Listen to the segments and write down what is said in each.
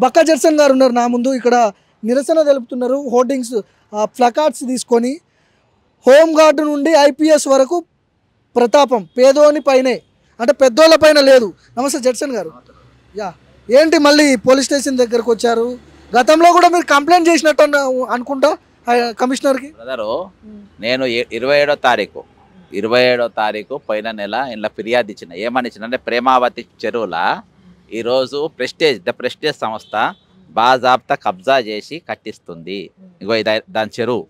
Bakka Judson గారు ఉన్నారు నా ముందు. ఇక్కడ నిరసన తెలుపుతున్నారు. హోర్డింగ్స్ ప్లకార్డ్స్ తీసుకొని హోమ్ గార్డు నుండి ఐపీఎస్ వరకు ప్రతాపం పేదోని పైనే, అంటే పెద్దోళ్ళ పైన లేదు. నమస్తే జడ్సన్ గారు. యా, ఏంటి మళ్ళీ పోలీస్ స్టేషన్ దగ్గరకు వచ్చారు? గతంలో కూడా మీరు కంప్లైంట్ చేసినట్టు అనుకుంటా కమిషనర్కి. బ్రదరు, నేను 27వ తారీఖు పోయిన నెల ఇలా ఫిర్యాదు ఇచ్చిన. ఏమని ఇచ్చిన అంటే ప్రేమావతి చెరువుల ఈరోజు ద ప్రెస్టేజ్ సంస్థ బాజాబ్తా కబ్జా చేసి కట్టిస్తుంది. ఇగో దాని చెరువు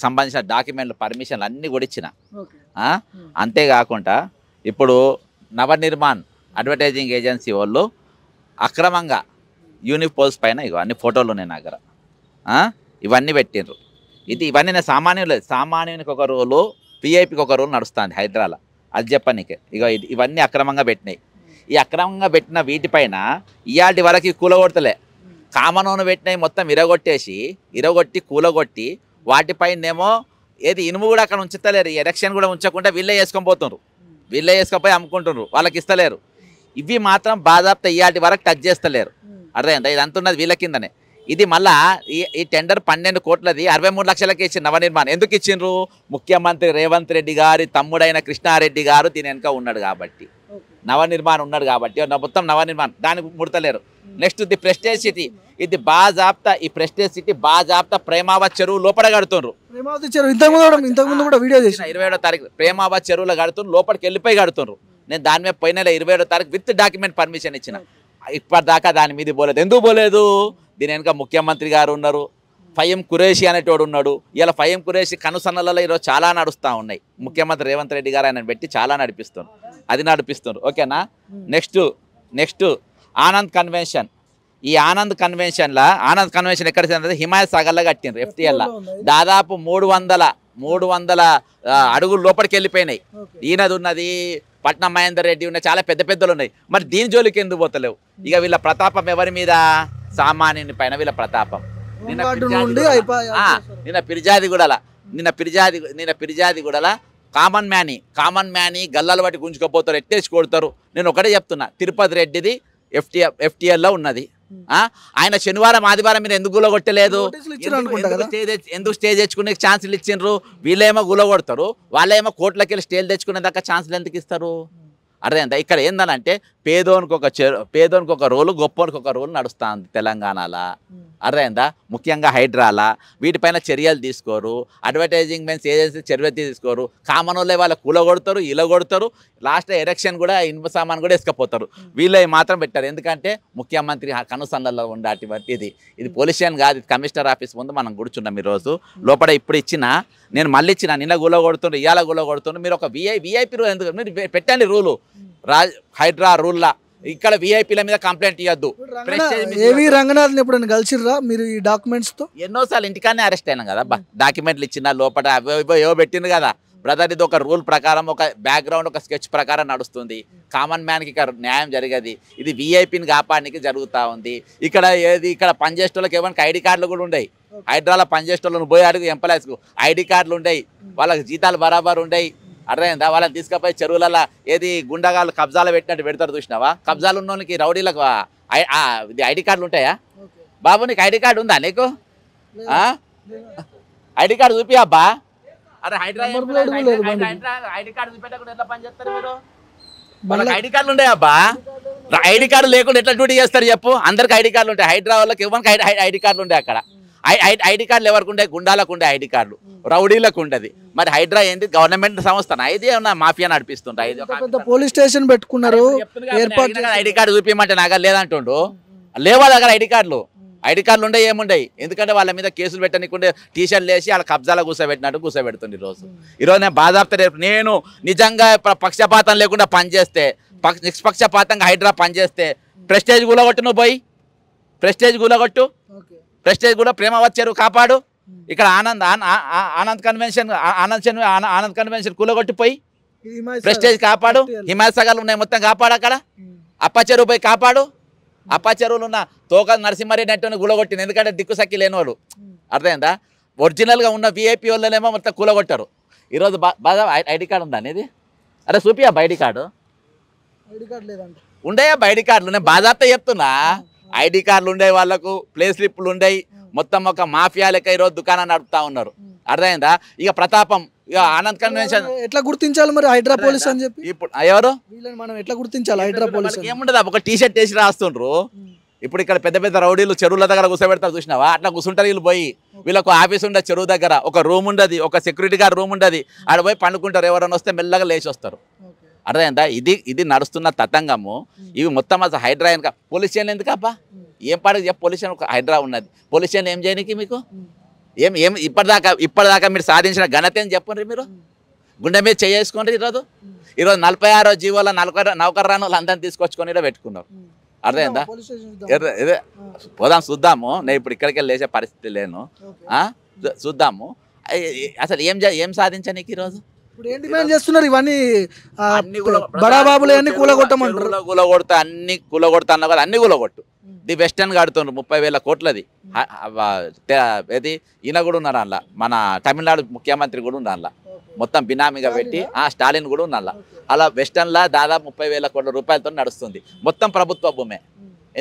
సంబంధించిన డాక్యుమెంట్లు పర్మిషన్లు అన్నీ కూడా ఇచ్చిన. అంతేకాకుండా ఇప్పుడు నవనిర్మాణ్ అడ్వర్టైజింగ్ ఏజెన్సీ వాళ్ళు అక్రమంగా యూనిపోల్స్ పైన ఇగో అన్ని ఫోటోలు ఉన్నాయి నా దగ్గర, ఇవన్నీ పెట్టిండ్రు. ఇవన్నీ నేను సామాన్యునికి ఒక రూలు, పిఐపికి ఒక రూల్ నడుస్తుంది హైదరాబాద్లో. అది చెప్పనీకే ఇగో ఇవన్నీ అక్రమంగా పెట్టినాయి. ఈ అక్రమంగా పెట్టిన వీటిపైన ఇయాటి వరకు కూలగొడతలే, కామనోను పెట్టినవి మొత్తం ఇరగొట్టి కూలగొట్టి వాటిపైనేమో ఇనుము కూడా అక్కడ ఉంచుతలేరు. ఎలక్షన్ కూడా ఉంచకుండా వీళ్ళే వేసుకొని పోతున్నారు, వీళ్ళే వేసుకొని అమ్ముకుంటున్నారు, వాళ్ళకి ఇస్తలేరు. ఇవి మాత్రం బాధాప్త ఇయాటి వరకు టచ్ చేస్తలేరు. అర్థమైందా? ఇది అంతున్నది వీళ్ళ కిందనే. ఇది మళ్ళా ఈ టెండర్ 12 కోట్లది 63 లక్షలకి ఇచ్చింది నవనిర్మాణ్. ఎందుకు ఇచ్చిండ్రు? ముఖ్యమంత్రి రేవంత్ రెడ్డి గారి తమ్ముడైన కృష్ణారెడ్డి గారు దీని వెనుక ఉన్నాడు కాబట్టి, నవనిర్మాణ్ ఉన్నాడు కాబట్టి మొత్తం నవనిర్మాణ్ దానికి ముడతలేరు. నెక్స్ట్ ది ప్రెస్టేజ్ సిటీ, ఇది బాజాప్తా, ఈ ప్రెస్టేజ్ సిటీ బాజాప్తా ప్రేమావతి చెరువు లోపల కడుతుండ్రు. ఇంతకుముందు కూడా వీడియో చేసిన 27వ తారీఖు ప్రేమావతి చెరువులో కడుతుండ్రు, లోపలికి వెళ్ళిపోయి కడుతుండ్రు. నేను దాని మీద పోయిన 27వ తారీఖు విత్ డాక్యుమెంట్ పర్మిషన్ ఇచ్చిన. ఇప్పటిదాకా దాని మీద పోలేదు. ఎందుకు పోలేదు? దీని వెనుక ముఖ్యమంత్రి గారు ఉన్నారు, ఫయీం ఖురేషి అనేటోడు ఉన్నాడు. ఇలా ఫయీం ఖురేషి కనుసన్నలలో ఈరోజు చాలా నడుస్తూ ఉన్నాయి. ముఖ్యమంత్రి రేవంత్ రెడ్డి గారు ఆయన పెట్టి చాలా నడిపిస్తున్నారు, అది నడిపిస్తున్నారు. ఓకేనా? Next Anand convention. ఈ ఆనంద్ కన్వెన్షన్ ఎక్కడ హిమాయత్ సాగర్లో కట్టిండ్రు. FTLలో దాదాపు 300 అడుగులు లోపలికి వెళ్ళిపోయినాయి. ఈయనది ఉన్నది, పట్నం మహేందర్ రెడ్డి ఉన్నాయి, చాలా పెద్ద పెద్దలు ఉన్నాయి. మరి దీని జోలికి ఎందుకు పోతలేవు? ఇక వీళ్ళ ప్రతాపం ఎవరి మీద? సామాన్యుని పైన వీళ్ళ ప్రతాపం. నిన్న పిరిజాది కూడా కామన్ మ్యాని గల్లలు బట్టి గుంజుకపోతారు, ఎట్టేసి కొడతారు. నేను ఒకటే చెప్తున్నా, తిరుపతి రెడ్డిది FTLలో ఉన్నది. ఆయన శనివారం ఆదివారం మీరు ఎందుకు గులగొట్టలేదు? ఎందుకు స్టే తెచ్చుకునే ఛాన్సులు ఇచ్చిండ్రు? వీళ్ళేమో గులగొడతారు, వాళ్ళేమో కోట్లకి వెళ్ళి స్టేలు తెచ్చుకునే దాకా ఛాన్సులు ఎందుకు ఇస్తారు? అర్థమైందా? ఇక్కడ ఏందనంటే పేదోనికి ఒక రోలు, గొప్పోనికి ఒక రోలు నడుస్తుంది తెలంగాణలో. అర్థమైందా? ముఖ్యంగా హైడ్రాలా వీటిపైన చర్యలు తీసుకోరు, అడ్వర్టైజింగ్ మెన్స్ ఏజెన్సీ చర్యలు తీసుకోరు. కామన్ వాళ్ళే వాళ్ళ కూలగొడతారు, ఇలా కొడతారు, లాస్ట్ ఎలక్షన్ కూడా ఇనుప సామాన్ కూడా వేసుకపోతారు. వీళ్ళే మాత్రం పెట్టారు. ఎందుకంటే ముఖ్యమంత్రి కనుసన్నల్లో ఉండేటువంటి ఇది పొల్యూషన్ కాదు, ఇది కమిషనర్ ఆఫీస్ ముందు మనం కూర్చున్నాం ఈరోజు. లోపల ఇప్పుడు నేను మళ్ళీ ఇచ్చిన, నిన్న గులగొడుతుండ్రు, ఇవాళ గులగొడుతుండ్రు. మీరు ఒక విఐపి రూల్ ఎందుకు మీరు పెట్టండి? రూలు హైడ్రా రూల్లా ఇక్కడ విఐపీల మీద కంప్లైంట్ ఇవ్వద్దు. ఏవి రంగనాథ్ని ఎప్పుడైనా కలిసిర్రా మీరు ఈ డాక్యుమెంట్స్తో? ఎన్నోసార్లు ఇంటికానే అరెస్ట్ అయినాం కదా, డాక్యుమెంట్లు ఇచ్చిన లోపల ఏవో పెట్టింది కదా బ్రదర్. ఇది ఒక రూల్ ప్రకారం, ఒక బ్యాక్గ్రౌండ్, ఒక స్కెచ్ ప్రకారం నడుస్తుంది. కామన్ మ్యాన్కి ఇక్కడ న్యాయం జరిగేది, ఇది విఐపీని కాపాడడానికి జరుగుతూ ఉంది. ఇక్కడ పనిచేసే వాళ్ళకి ఎవరికి ఐడి కార్డులు కూడా ఉండయి. హైడ్రాలో పనిచేసే వాళ్ళని పోయి అడుగు, ఎంప్లాయీస్కు ఐడి కార్డులు ఉండయి, వాళ్ళకి జీతాలు బరాబర్ ఉండయి. అర్థమైందా? వాళ్ళని తీసుకుపోయి చెరువులలో గుండగాళ్ళు కబ్జాలు పెట్టినట్టు పెడతారు, చూసినావా? కబ్జాలు ఉన్న వాళ్ళకి రౌడీలకు ఐడి కార్డులు ఉంటాయా? బాబు నీకు ఐడి కార్డు ఉందా? నీకు ఐడి కార్డు చూపి అబ్బా. అరే ఐడి కార్డు చూపెట్టకుండా ఎట్లా పని చేస్తారు మీరు? వాళ్ళకి ఐడి కార్డులు ఉంటాయి అబ్బా. ఐడి కార్డు లేకుండా ఎట్లా డ్యూటీ చేస్తారు చెప్పు? అందరికి ఐడి కార్డులు ఉంటాయి. హైడ్రా వాళ్ళకి ఎవరికి ఐడి కార్డులు ఉంటాయి. అక్కడ ఐడి కార్డులు ఎవరికి ఉంటాయి? గుండాలకు ఉండే ఐడి కార్డులు, రౌడీలకు ఉండదు. మరి హైడ్రా ఏంటి? గవర్నమెంట్ సంస్థ, ఇది ఏమన్నా మాఫియా నడిపిస్తుంటా? పోలీస్ స్టేషన్ పెట్టుకున్నారు, ఐడి కార్డు చూపించమంటే నాగా లేదంటుండు. లేవా దగ్గర ఐడి కార్డులు ఉండే ఏముండయి? ఎందుకంటే వాళ్ళ మీద కేసులు పెట్టనీకుండే టీషర్ట్లు వేసి వాళ్ళ కబ్జాలో కూర్చోబెడుతుంది. ఈరోజు నేను బాధాప్త నేను నిజంగా పక్షపాతం లేకుండా పనిచేస్తే, నిష్పక్షపాతంగా హైడ్రా పనిచేస్తే ప్రెస్టేజ్ కూలగొట్టు, నువ్వు పోయి ప్రెస్టేజ్ కూలగొట్టు, ప్రెస్టేజ్ కూడా ప్రేమావతి చెరువు కాపాడు. ఇక్కడ ఆనంద్ కన్వెన్షన్ కూలగొట్టిపోయి ప్రెస్టేజ్ కాపాడు. హిమాయత్ సాగర్లు ఉన్నాయి మొత్తం కాపాడు. అక్కడ అప్ప చెరువు పోయి కాపాడు. అప్ప చెరువులు ఉన్న తోక నరసింహారెడ్డి అంటే కూలగొట్టింది, ఎందుకంటే దిక్కు సక్కి లేని వాళ్ళు. అర్థమైందా? ఒరిజినల్గా ఉన్న విఐపీ వాళ్ళనేమో మొత్తం కూలగొట్టారు. ఈరోజు బాగా ఐడి కార్డు ఉందా అనేది? అరే చూపియా ఐడి కార్డు ఉండయా? ఐడి కార్డులు నేను బాధాప్త చెప్తున్నా. ఐడి కార్డులు ఉండే వాళ్ళకు ప్లే స్లిప్లు ఉండేవి, మొత్తం ఒక మాఫియా లెక్క ఈరోజు దుకాణం నడుపుతా ఉన్నారు. అర్థమైందా? ఇక ప్రతాపం, ఇక ఆనంద్ కన్వెన్షన్ ఎట్లా గుర్తించాలి మరి హైడ్రా పోలీస్ అని చెప్పి? ఇప్పుడు ఎవరు వీళ్ళని మనం ఎట్లా గుర్తించాలి హైడ్రా పోలీస్? ఏముండదు, ఒక టీ షర్ట్ వేసి రాస్తుండ్రు. ఇప్పుడు ఇక్కడ పెద్ద పెద్ద రౌడీలు చెరువుల దగ్గర కూర్చోబెడతారు చూసినావా, అట్లా కూర్చుంటారు వీళ్ళు పోయి. వీళ్ళకు ఆఫీస్ ఉండదు, చెరువు దగ్గర ఒక రూమ్ ఉండదు, ఒక సెక్యూరిటీ గార్డ్ రూమ్ ఉండదు, ఆడ పోయి పండుకుంటారు. ఎవరైనా వస్తే మెల్లగా లేచి వస్తారు. అర్థమైందా? ఇది నడుస్తున్న తతంగము. ఇవి మొత్తం అసలు హైడ్రా వెనక పోలీస్ స్టేషన్ ఎందుకు అబ్బా? ఏం పాడకు చెప్పు, పోలీస్ స్టేషన్ ఒక హైడ్రా ఉన్నది. పోలీస్ స్టేషన్ ఏం చేయడానికి మీకు? ఏం ఇప్పటిదాకా మీరు సాధించిన ఘనత ఏం చెప్పండి. మీరు గుండె మీద చేసుకోండి. ఈరోజు 46వ జీవోల నౌకర్రాను అందరిని తీసుకొచ్చుకొని ఇలా పెట్టుకున్నారు. అర్థమైందా? ఇదే పోదాం చూద్దాము. నేను ఇప్పుడు ఇక్కడికి వెళ్ళి లేచే పరిస్థితి లేను. చూద్దాము అసలు ఏం సాధించానికి ఈరోజు. ఇప్పుడు ఏం డిమాండ్ చేస్తున్నారు? ఇవన్నీ బడాబాబులు అన్ని కూలగొట్టమంటారు. కూలగొడతా, అన్ని కూలగొడతా అన్న కదా, అన్ని కూలగొట్టు. The western కడుతుండ్రు 30,000 కోట్లది. ఏది ఈయన కూడా ఉన్నారు అందులో, మన తమిళనాడు ముఖ్యమంత్రి కూడా ఉన్నారు అందులో, మొత్తం బినామీగా పెట్టి. స్టాలిన్ కూడా ఉన్నారు అలా. వెస్టర్న్లా దాదాపు 30,000 కోట్ల రూపాయలతో నడుస్తుంది. మొత్తం ప్రభుత్వ భూమే.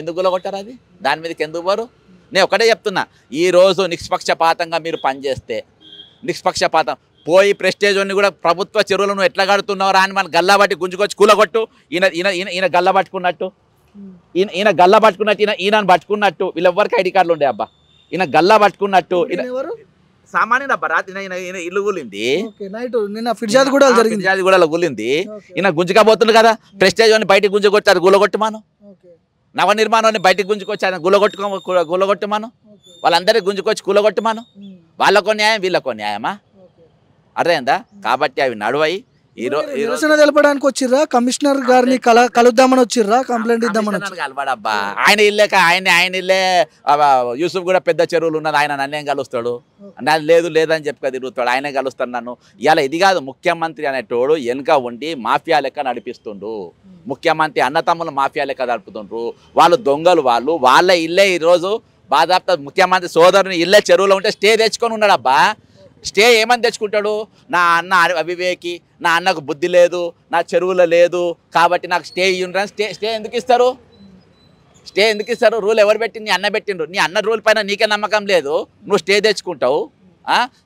ఎందుకు కూలగొట్టారు అది? దాని మీదకి ఎందుకు పోరు? నేను ఒకటే చెప్తున్నా, ఈరోజు నిష్పక్షపాతంగా మీరు పనిచేస్తే, నిష్పక్షపాతం పోయి ప్రెస్టేజ్ అన్ని కూడా ప్రభుత్వ చెరువులను ఎట్లా కడుతున్నారా అని మన గల్లా బట్టి గుంజుకొచ్చి కూలగొట్టు. ఈయన గల్ల పట్టుకున్నట్టు, ఈయన గల్ల పట్టుకున్నట్టు, ఈయనను పట్టుకున్నట్టు. వీళ్ళెవ్వరికి ఐడి కార్డులు ఉండే అబ్బా. ఈయన గల్లా పట్టుకున్నట్టు. సామాన్యుడు అబ్బా. రాత్రి ఈయన ఇల్లు కూలింది, ఫిర్యాదు కూడా కూలింది. ఈయన గుంజుకపోతుంది కదా, ప్రెస్టేజ్ అని బయటికి గుంజుకొచ్చారు, గులగొట్టుమాను. నవనిర్మాణాన్ని బయటికి గుంజుకొచ్చారు, గులగొట్టుమాను. వాళ్ళందరికీ గుంజుకొచ్చి కూలగొట్టుమాను. వాళ్ళకో న్యాయం, వీళ్ళకో న్యాయమా? అర్థమైందా? కాబట్టి అవి నడువాయి. నిరసన తెలపడానికి వచ్చిర్రా? కమిషనర్ గారిని కలుద్దామని వచ్చిర్రా? కంప్లైంట్ ఇద్దామని కలవాడబ్బా. ఆయన ఇల్లేక ఆయన ఇల్లే యూసుఫ్ కూడా పెద్ద చెరువులు ఉన్నది, ఆయన నన్నేం కలుస్తాడు? లేదు లేదని చెప్పి తిరుగుతాడు, ఆయనే కలుస్తాడు నన్ను. ఇవాళ ఇది కాదు, ముఖ్యమంత్రి అనేటోడు వెనుక ఉండి మాఫియా లెక్క నడిపిస్తుండ్రు. ముఖ్యమంత్రి అన్నతమ్ములు మాఫియా లెక్క నడుపుతుండ్రు. వాళ్ళు దొంగలు. వాళ్ళ ఇల్లే ఈరోజు బాధాప్త ముఖ్యమంత్రి సోదరుని ఇల్లే చెరువులో ఉంటే స్టే తెచ్చుకొని ఉన్నాడు అబ్బా. స్టే ఏమని తెచ్చుకుంటాడు? నా అన్న అవివేకి, నా అన్నకు బుద్ధి లేదు, నా చెరువులో లేదు కాబట్టి నాకు స్టే ఇవ్వండి. స్టే ఎందుకు ఇస్తారు? స్టే ఎందుకు ఇస్తారు? రూల్ ఎవరు పెట్టింది? నీ అన్న పెట్టిండ్రు. నీ అన్న రూల్ పైన నీకే నమ్మకం లేదు, నువ్వు స్టే తెచ్చుకుంటావు.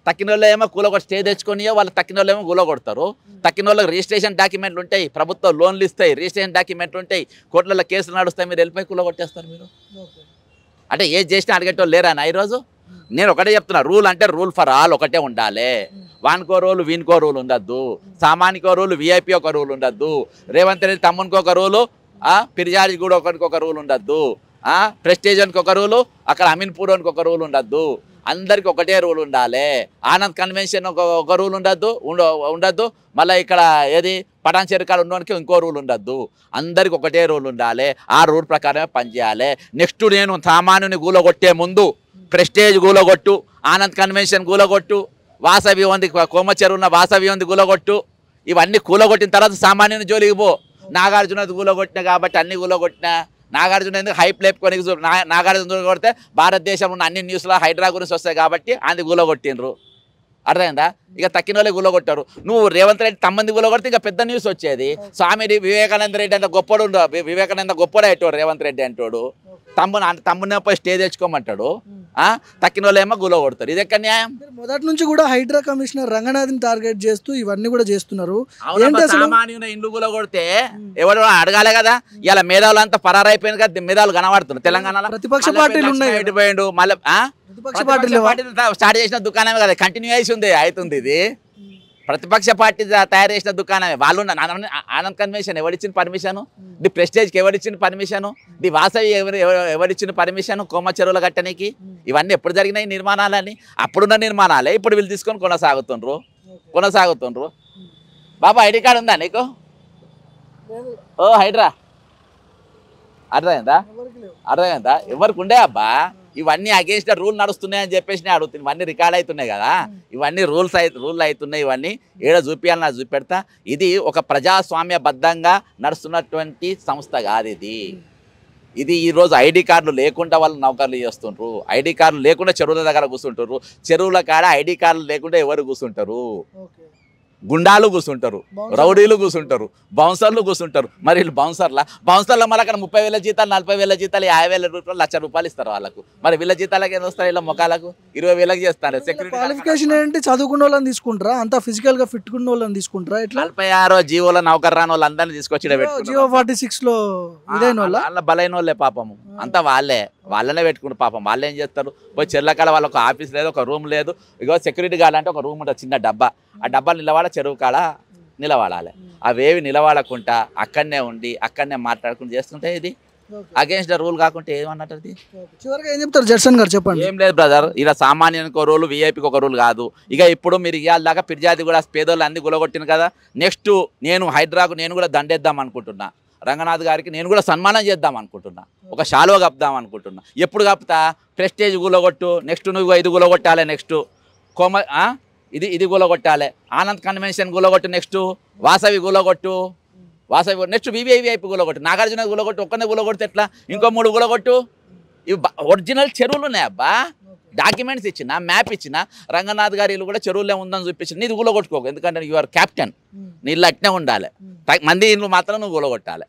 తక్కిన వాళ్ళు ఏమో కూలగొట్టి స్టే తెచ్చుకొనియో, వాళ్ళు తక్కిన వాళ్ళు ఏమో కూలగొడతారు. తక్కిన వాళ్ళకి రిజిస్ట్రేషన్ డాక్యుమెంట్లు ఉంటాయి, ప్రభుత్వం లోన్లు ఇస్తాయి, రిజిస్ట్రేషన్ డాక్యుమెంట్లు ఉంటాయి, కోర్టులలో కేసులు నడుస్తాయి. మీరు వెళ్ళిపోయి కూలగొట్టేస్తారు. మీరు అంటే ఏది చేసినా అడిగేటోళ్ళు లేరా నా ఈరోజు? నేను ఒకటే చెప్తున్నా, రూల్ అంటే రూల్ ఫర్ ఆల్ ఒకటే ఉండాలి. వానికో రూలు వీనికో రూల్ ఉండద్దు, సామాన్యకో రూలు విఐపి ఒక రూల్ ఉండద్దు, రేవంత్ రెడ్డి తమ్మునికి ఒక రూలు, ఫిర్యాదు కూడా ఒకరికి ఒక రూల్ ఉండద్దు, ప్రెస్టేజ్ అనికి ఒక రూలు, అక్కడ అమీన్పూర్ అనికి ఒక రూల్ ఉండద్దు. అందరికి ఒకటే రూల్ ఉండాలి. ఆనంద్ కన్వెన్షన్ ఒక రూల్ ఉండద్దు. మళ్ళీ ఇక్కడ ఏది పటాన్ చెరుకాలు ఉండడానికి ఇంకో రూల్ ఉండద్దు. అందరికి ఒకటే రూల్ ఉండాలి. ఆ రూల్ ప్రకారమే పనిచేయాలి. నెక్స్ట్ నేను సామాన్యుని గూలగొట్టే ముందు ప్రెస్టేజ్ గూలగొట్టు, ఆనంద్ కన్వెన్షన్ గూలగొట్టు, వాసవి ఉంది కోమ చెరువున్న వాసవి ఉంది గూలగొట్టు. ఇవన్నీ కూలగొట్టిన తర్వాత సామాన్యుని జోలికి పో. నాగార్జున గూలగొట్టినా కాబట్టి అన్ని గూలగొట్టినా. నాగార్జున ఎందుకు హైప్ లేపుకొని నాగార్జున కొడితే భారతదేశంలో ఉన్న అన్ని న్యూస్లో హైడ్రా గురించి వస్తాయి కాబట్టి అది గూలగొట్టిండ్రు. అర్థమైందా? ఇక తక్కిన వాళ్ళే గులగొట్టారు. నువ్వు రేవంత్ రెడ్డి తమ్మంది గులగొడితే ఇక పెద్ద న్యూస్ వచ్చేది. స్వామి వివేకానంద రెడ్డి అంత గొప్పడు, వివేకానంద గొప్పడే అంటాడు రేవంత్ రెడ్డి అంటాడు. తమ్మునే పోయి స్టే తెచ్చుకోమంటాడు, తక్కిన వాళ్ళు ఏమో గులగొడతారు. ఇది ఎక్కడ న్యాయం? మొదటి నుంచి కూడా హైడ్రా కమిషనర్ రంగనాథ్ని టార్గెట్ చేస్తూ ఇవన్నీ కూడా చేస్తున్నారు. సామాన్యున ఇండ్లు గులగొడితే ఎవరు అడగాలి కదా? ఇలా మేధావులు అంతా పరారైపోయింది కదా, మేధావులు కనబడుతున్నారు తెలంగాణలో. ప్రతిపక్ష పార్టీలు ఉన్నాయి, మళ్ళీ ప్రతిపక్ష పార్టీలు స్టార్ట్ చేసిన దుకాణమే కదా, కంటిన్యూ అయి అవుతుంది. ఇది ప్రతిపక్ష పార్టీ తయారు చేసిన దుకాణమే. వాళ్ళు ఆనంద్ కన్వెన్షన్ ఎవరిచ్చిన పర్మిషను? ది ప్రెస్టేజ్కి ఎవరిచ్చిన పర్మిషను? ది వాసవి ఎవరిచ్చిన పర్మిషను కోమ చెరువుల కట్టడానికి? ఇవన్నీ ఎప్పుడు జరిగినాయి నిర్మాణాలని? అప్పుడున్న నిర్మాణాలే ఇప్పుడు వీళ్ళు తీసుకొని కొనసాగుతుండ్రు. బాబా ఐడి కార్డు ఉందా నీకు? ఓ హైడ్రా అర్థమైందా? ఎవరికి ఉండే అబ్బా? ఇవన్నీ అగేన్స్ట్ రూల్ నడుస్తున్నాయని చెప్పేసి నేను అడుగుతుంది. ఇవన్నీ రికార్డ్ అవుతున్నాయి కదా, ఇవన్నీ రూల్ అవుతున్నాయి. ఇవన్నీ ఏడ చూపించాలని నాకు చూపెడతా. ఇది ఒక ప్రజాస్వామ్యబద్ధంగా నడుస్తున్నటువంటి సంస్థ కాదు ఇది. ఈరోజు ఐడి కార్డులు లేకుండా వాళ్ళు నౌకర్లు చేస్తుంటారు. ఐడి కార్డులు లేకుండా చెరువుల దగ్గర కూర్చుంటారు. చెరువుల కాడ ఐడి కార్డులు లేకుండా ఎవరు కూర్చుంటారు? గుండాలు కూర్చుంటారు, రౌడీలు కూర్చుంటారు, బౌన్సర్లు కూర్చుంటారు. మరి వీళ్ళు బౌన్సర్ల మళ్ళీ అక్కడ 30,000 జీతాలు, 40,000 జీతాలు, 50,000 రూపాయలు, ₹1,00,000 ఇస్తారు వాళ్ళకు. మరి వీళ్ళ జీతాలకి ఏం వస్తారు? వీళ్ళ ముఖాలకు 20,000 చేస్తారు. సెక్యూరిటీ క్వాలిఫికేషన్ ఏంటి? చదువుకున్న వాళ్ళని తీసుకుంటారా? అంతా ఫిజికల్ గా ఫిట్ ఉన్న వాళ్ళని తీసుకుంటారా? ఎట్లా 46 జీవోల నౌకర్ రాని వాళ్ళందరినీ తీసుకొచ్చి జియో 46 లో ఇదైన వాళ్ళ వాళ్ళ బలైన వాళ్ళే పాపము. అంతా వాళ్ళనే పెట్టుకుంటారు పాపం. వాళ్ళు ఏం చేస్తారు? పోయి చెర్లకాడ వాళ్ళకి ఆఫీస్ లేదు, ఒక రూమ్ లేదు. ఇగో సెక్యూరిటీ గార్డ్ అంటే ఒక రూమ్ ఉంటుంది, చిన్న డబ్బా. ఆ డబ్బా నిలవాడ, చెరువు కాడ నిలబడాలి. అవేవి నిలబడకుండా అక్కడనే ఉండి అక్కడనే మాట్లాడుకుంటూ చేస్తుంటే ఇది అగేన్స్ట్ ద రూల్ కాకుంటే ఏమన్నట్టు? చివరిగా ఏం చెప్తారు జడ్సన్ గారు? చెప్పండి. ఏం లేదు బ్రదర్, ఇలా సామాన్యానికి ఒక రూల్, వీఐపీకి ఒక రూల్ కాదు. ఇక ఇప్పుడు మీరు ఇవాళ దాకా ఫిర్యాదు కూడా పేదోళ్ళు అన్ని గులగొట్టిన కదా. నెక్స్ట్ నేను హైడ్రాకు నేను కూడా దండేద్దాం అనుకుంటున్నా. రంగనాథ్ గారికి నేను కూడా సన్మానం చేద్దాం అనుకుంటున్నా. ఒక శాలువ కప్పుదాం అనుకుంటున్నా. ఎప్పుడు కప్పుతా? ప్రెస్టేజ్ గులగొట్టు, నెక్స్ట్ నువ్వు 5 గులగొట్టాలి, నెక్స్ట్ ఇది గులగొట్టాలి, ఆనంద్ కన్వెన్షన్ గులగొట్టు, నెక్స్ట్ వాసవి గులగొట్టు, నెక్స్ట్ వివిఐపి గులగొట్టు, నాగార్జున గులగొట్టు. ఒక్కనే గులగొడితే ఎట్లా? ఇంకో 3 గులగొట్టు. ఇవి ఒరిజినల్ చెరువులు ఉన్నాయి అబ్బా. డాక్యుమెంట్స్ ఇచ్చిన, మ్యాప్ ఇచ్చిన, రంగనాథ్ గారి ఇల్లు కూడా చెరువులే ఉందని చూపించింది. నీది గులగొట్టుకోకు, ఎందుకంటే యువర్ క్యాప్టెన్. నీ ఇల్లు అట్నే ఉండాలి. మంది ఇల్లు మాత్రం నువ్వు గులగొట్టాలి.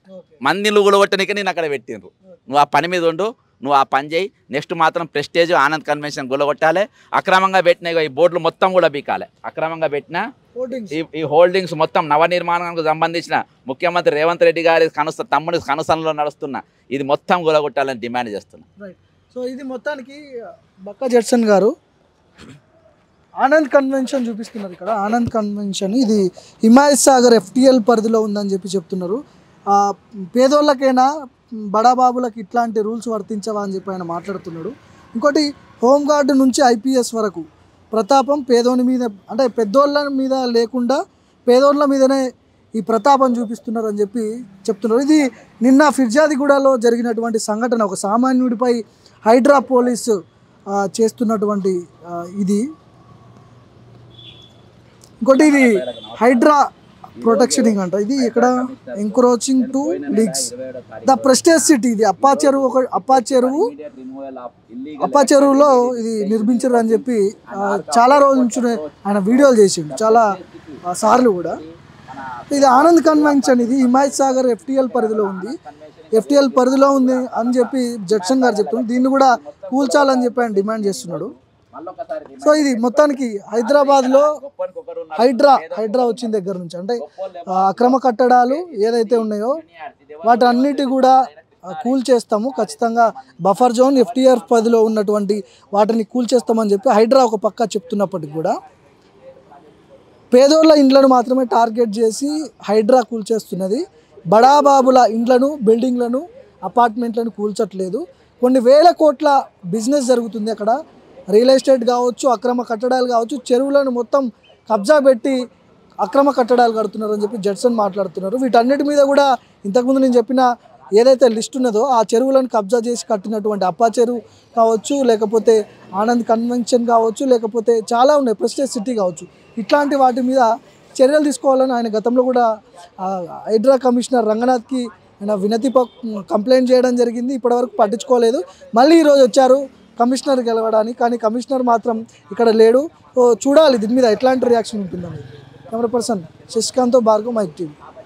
మంది ఇల్లు గులగొట్టనికే నేను అక్కడ పెట్టిండ్రు. నువ్వు ఆ పని మీద ఉండు, నువ్వు ఆ పని చేయి. నెక్స్ట్ మాత్రం ప్రెస్టేజ్, ఆనంద్ కన్వెన్షన్ గులగొట్టాలి. అక్రమంగా పెట్టిన ఈ బోర్డులు మొత్తం కూడా బీకాలి. అక్రమంగా పెట్టిన ఈ హోల్డింగ్స్ మొత్తం నవనిర్మాణానికి సంబంధించిన ముఖ్యమంత్రి రేవంత్ రెడ్డి గారి తమ్ముడి కనుసనలో నడుస్తున్న ఇది మొత్తం గులగొట్టాలని డిమాండ్ చేస్తున్నా. సో ఇది మొత్తానికి బక్కా జడ్సన్ గారు ఆనంద్ కన్వెన్షన్ చూపిస్తున్నారు. ఇక్కడ ఆనంద్ కన్వెన్షన్ ఇది హిమాయత్ సాగర్ FTL పరిధిలో ఉందని చెప్తున్నారు. పేదోళ్ళకైనా బడాబాబులకు ఇట్లాంటి రూల్స్ వర్తించవా అని చెప్పి ఆయన మాట్లాడుతున్నాడు. ఇంకోటి హోంగార్డు నుంచి IPS వరకు ప్రతాపం పేదోని మీద, అంటే పెద్దోళ్ళ మీద లేకుండా పేదోళ్ళ మీదనే ఈ ప్రతాపం చూపిస్తున్నారు అని చెప్పి చెప్తున్నారు. ఇది నిన్న ఫిర్యాదిగూడలో జరిగినటువంటి సంఘటన. ఒక సామాన్యుడిపై హైడ్రా పోలీసు చేస్తున్నటువంటి ఇది. ఇంకోటి ఇది హైడ్రా ప్రొటెక్షనింగ్ అంట. ఇది ఇక్కడ encroaching to leagues the prestige city. ఇది అప్పా చెరువులో ఇది నిర్మించారు అని చెప్పి చాలా రోజుల నుంచి ఆయన వీడియోలు చేసిండు, చాలా సార్లు కూడా. ఇది ఆనంద్ కన్వెన్షన్, ఇది హిమాయత్ సాగర్ FTL పరిధిలో ఉంది. FTL పరిధిలో ఉంది అని చెప్పి జడ్సన్ గారు చెప్తున్నారు. దీన్ని కూడా కూల్చాలని చెప్పి ఆయన డిమాండ్ చేస్తున్నాడు. సో ఇది మొత్తానికి హైదరాబాద్లో హైడ్రా వచ్చిన దగ్గర నుంచి, అంటే అక్రమ కట్టడాలు ఏదైతే ఉన్నాయో వాటన్నిటి కూడా కూల్చేస్తాము ఖచ్చితంగా. బఫర్ జోన్ FTR పరిధిలో ఉన్నటువంటి వాటిని కూల్చేస్తామని చెప్పి హైడ్రా ఒక పక్క చెప్తున్నప్పటికి కూడా పేదోళ్ళ ఇండ్లను మాత్రమే టార్గెట్ చేసి హైడ్రా కూల్చేస్తున్నది. బడాబాబుల ఇండ్లను, బిల్డింగ్లను, అపార్ట్మెంట్లను కూల్చట్లేదు. కొన్ని వేల కోట్ల బిజినెస్ జరుగుతుంది అక్కడ. రియల్ ఎస్టేట్ కావచ్చు, అక్రమ కట్టడాలు కావచ్చు, చెరువులను మొత్తం కబ్జా పెట్టి అక్రమ కట్టడాలు కడుతున్నారు అని చెప్పి జడ్సన్ మాట్లాడుతున్నారు. వీటన్నిటి మీద కూడా ఇంతకుముందు నేను చెప్పిన ఏదైతే లిస్ట్ ఉన్నదో ఆ చెరువులను కబ్జా చేసి కట్టినటువంటి అప్పా చెరువు కావచ్చు, లేకపోతే ఆనంద్ కన్వెన్షన్ కావచ్చు, లేకపోతే చాలా ఉన్నాయి, ప్రెస్టేజ్ సిటీ కావచ్చు, ఇట్లాంటి వాటి మీద చర్యలు తీసుకోవాలని ఆయన గతంలో కూడా హైడ్రా కమిషనర్ రంగనాథ్కి ఆయన కంప్లైంట్ చేయడం జరిగింది. ఇప్పటివరకు పట్టించుకోలేదు. మళ్ళీ ఈరోజు వచ్చారు కమిషనర్ గెలవడానికి, కానీ కమిషనర్ మాత్రం ఇక్కడ లేడు. చూడాలి దీని మీద ఎట్లాంటి రియాక్షన్ ఉంటుందని. కెమెరా పర్సన్ శశికాంత్తో భార్గవ్, మైక్ టీవీ.